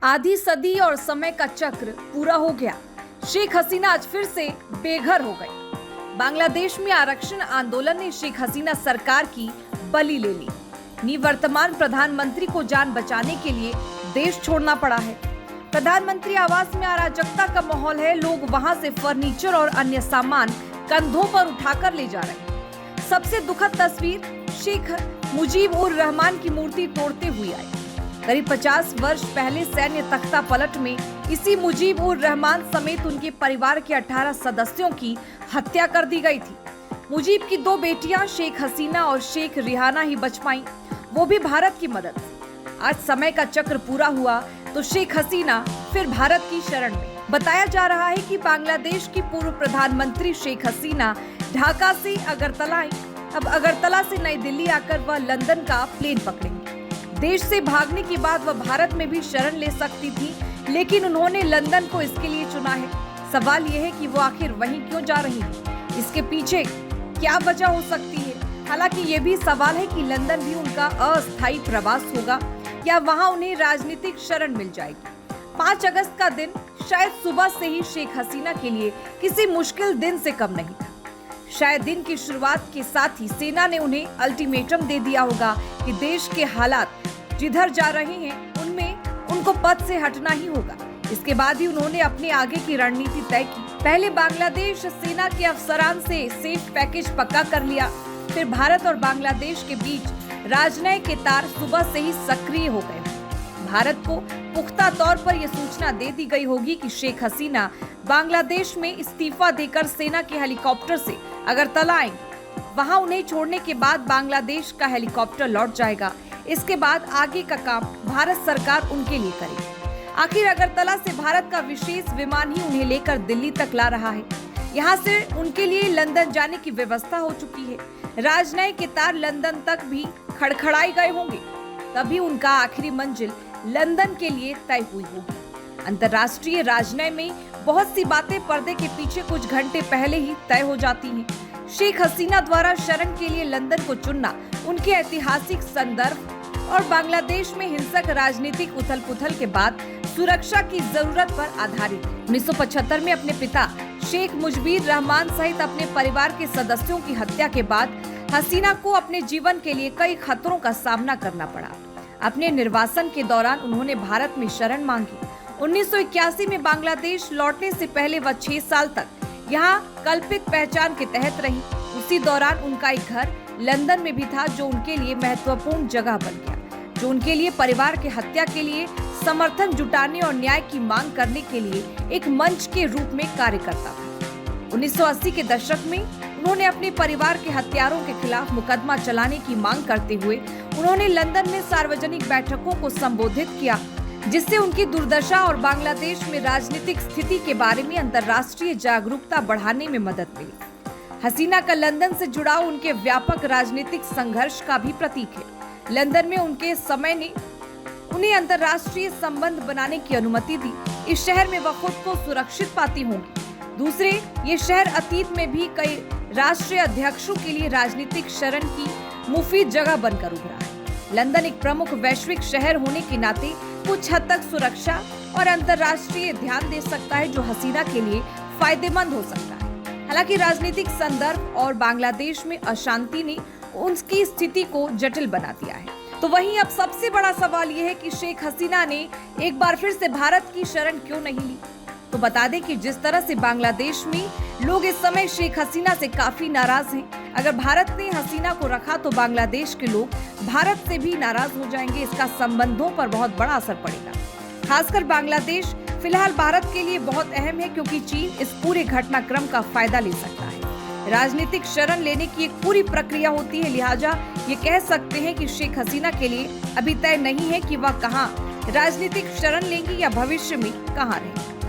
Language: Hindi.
आधी सदी और समय का चक्र पूरा हो गया। शेख हसीना आज फिर से बेघर हो गई। बांग्लादेश में आरक्षण आंदोलन ने शेख हसीना सरकार की बलि ले ली। निवर्तमान प्रधानमंत्री को जान बचाने के लिए देश छोड़ना पड़ा है। प्रधानमंत्री आवास में अराजकता का माहौल है। लोग वहां से फर्नीचर और अन्य सामान कंधों पर उठाकर ले जा रहे हैं। सबसे दुखद तस्वीर शेख मुजीब उर रहमान की मूर्ति तोड़ते हुए आई। करीब 50 वर्ष पहले सैन्य तख्ता पलट में इसी मुजीब उर रहमान समेत उनके परिवार के 18 सदस्यों की हत्या कर दी गई थी। मुजीब की 2 बेटियां शेख हसीना और शेख रिहाना ही बच पाईं, वो भी भारत की मदद से। आज समय का चक्र पूरा हुआ तो शेख हसीना फिर भारत की शरण में। बताया जा रहा है कि बांग्लादेश की पूर्व प्रधानमंत्री शेख हसीना ढाका से अगरतला आई। अब अगरतला से नई दिल्ली आकर वह लंदन का प्लेन पकड़ेंगे। देश से भागने के बाद वह भारत में भी शरण ले सकती थी, लेकिन उन्होंने लंदन को इसके लिए चुना है। सवाल यह है कि वो आखिर वहीं क्यों जा रही है, इसके पीछे क्या वजह हो सकती है। हालांकि ये भी सवाल है कि लंदन भी उनका अस्थायी प्रवास होगा या वहां उन्हें राजनीतिक शरण मिल जाएगी। 5 अगस्त का दिन शायद सुबह से ही शेख हसीना के लिए किसी मुश्किल दिन से कम नहीं था। शायद दिन की शुरुआत के साथ ही सेना ने उन्हें अल्टीमेटम दे दिया होगा कि देश के हालात जिधर जा रहे हैं उनमें उनको पद से हटना ही होगा। इसके बाद ही उन्होंने अपने आगे की रणनीति तय की। पहले बांग्लादेश सेना के अफसरान से सेफ पैकेज पक्का कर लिया, फिर भारत और बांग्लादेश के बीच राजनय के तार सुबह से ही सक्रिय हो गए। भारत को पुख्ता तौर पर यह सूचना दे दी गई होगी कि शेख हसीना बांग्लादेश में इस्तीफा देकर सेना के हेलीकॉप्टर से अगरतला आएंगे। वहां उन्हें छोड़ने के बाद बांग्लादेश का हेलीकॉप्टर लौट जाएगा। इसके बाद आगे का काम भारत सरकार उनके लिए करेगी। आखिर अगरतला से भारत का विशेष विमान ही उन्हें लेकर दिल्ली तक ला रहा है। यहाँ से उनके लिए लंदन जाने की व्यवस्था हो चुकी है। राजनय के तार लंदन तक भी खड़खड़ाए गए होंगे, तभी उनका आखिरी मंजिल लंदन के लिए तय हुई होगी। अंतर्राष्ट्रीय राजनय में बहुत सी बातें पर्दे के पीछे कुछ घंटे पहले ही तय हो जाती हैं। शेख हसीना द्वारा शरण के लिए लंदन को चुनना उनके ऐतिहासिक संदर्भ और बांग्लादेश में हिंसक राजनीतिक उथल-पुथल के बाद सुरक्षा की जरूरत पर आधारित है। 1975 में अपने पिता शेख मुजीबुर रहमान सहित अपने परिवार के सदस्यों की हत्या के बाद हसीना को अपने जीवन के लिए कई खतरों का सामना करना पड़ा। अपने निर्वासन के दौरान उन्होंने भारत में शरण मांगी। 1981 में बांग्लादेश लौटने से पहले वह 6 साल तक यहाँ कल्पित पहचान के तहत रही। उसी दौरान उनका एक घर लंदन में भी था, जो उनके लिए महत्वपूर्ण जगह बन गया, जो उनके लिए परिवार के हत्या के लिए समर्थन जुटाने और न्याय की मांग करने के लिए एक मंच के रूप में कार्य करता था। 1980 के दशक में उन्होंने अपने परिवार के हत्यारों के खिलाफ मुकदमा चलाने की मांग करते हुए उन्होंने लंदन में सार्वजनिक बैठकों को संबोधित किया, जिससे उनकी दुर्दशा और बांग्लादेश में राजनीतिक स्थिति के बारे में अंतर्राष्ट्रीय जागरूकता बढ़ाने में मदद मिली। हसीना का लंदन से जुड़ाव उनके व्यापक राजनीतिक संघर्ष का भी प्रतीक है। लंदन में उनके समय ने उन्हें अंतर्राष्ट्रीय संबंध बनाने की अनुमति दी। इस शहर में वह खुद को सुरक्षित पाती होंगी। दूसरे, ये शहर अतीत में भी कई राष्ट्रीय अध्यक्षों के लिए राजनीतिक शरण की मुफीद जगह बनकर उभरा है। लंदन एक प्रमुख वैश्विक शहर होने के नाते कुछ हद तक सुरक्षा और अंतर्राष्ट्रीय ध्यान दे सकता है, जो हसीना के लिए फायदेमंद हो सकता है। हालांकि राजनीतिक संदर्भ और बांग्लादेश में अशांति ने उनकी स्थिति को जटिल बना दिया है। तो वहीं अब सबसे बड़ा सवाल यह है कि शेख हसीना ने एक बार फिर से भारत की शरण क्यों नहीं ली। तो बता दें कि जिस तरह से बांग्लादेश में लोग इस समय शेख हसीना से काफी नाराज हैं। अगर भारत ने हसीना को रखा तो बांग्लादेश के लोग भारत से भी नाराज हो जाएंगे। इसका संबंधों पर बहुत बड़ा असर पड़ेगा। खासकर बांग्लादेश फिलहाल भारत के लिए बहुत अहम है, क्योंकि चीन इस पूरे घटनाक्रम का फायदा ले सकता है। राजनीतिक शरण लेने की एक पूरी प्रक्रिया होती है, लिहाजा ये कह सकते हैं कि शेख हसीना के लिए अभी तय नहीं है कि वह कहाँ राजनीतिक शरण लेंगी या भविष्य में कहाँ रहेंगी।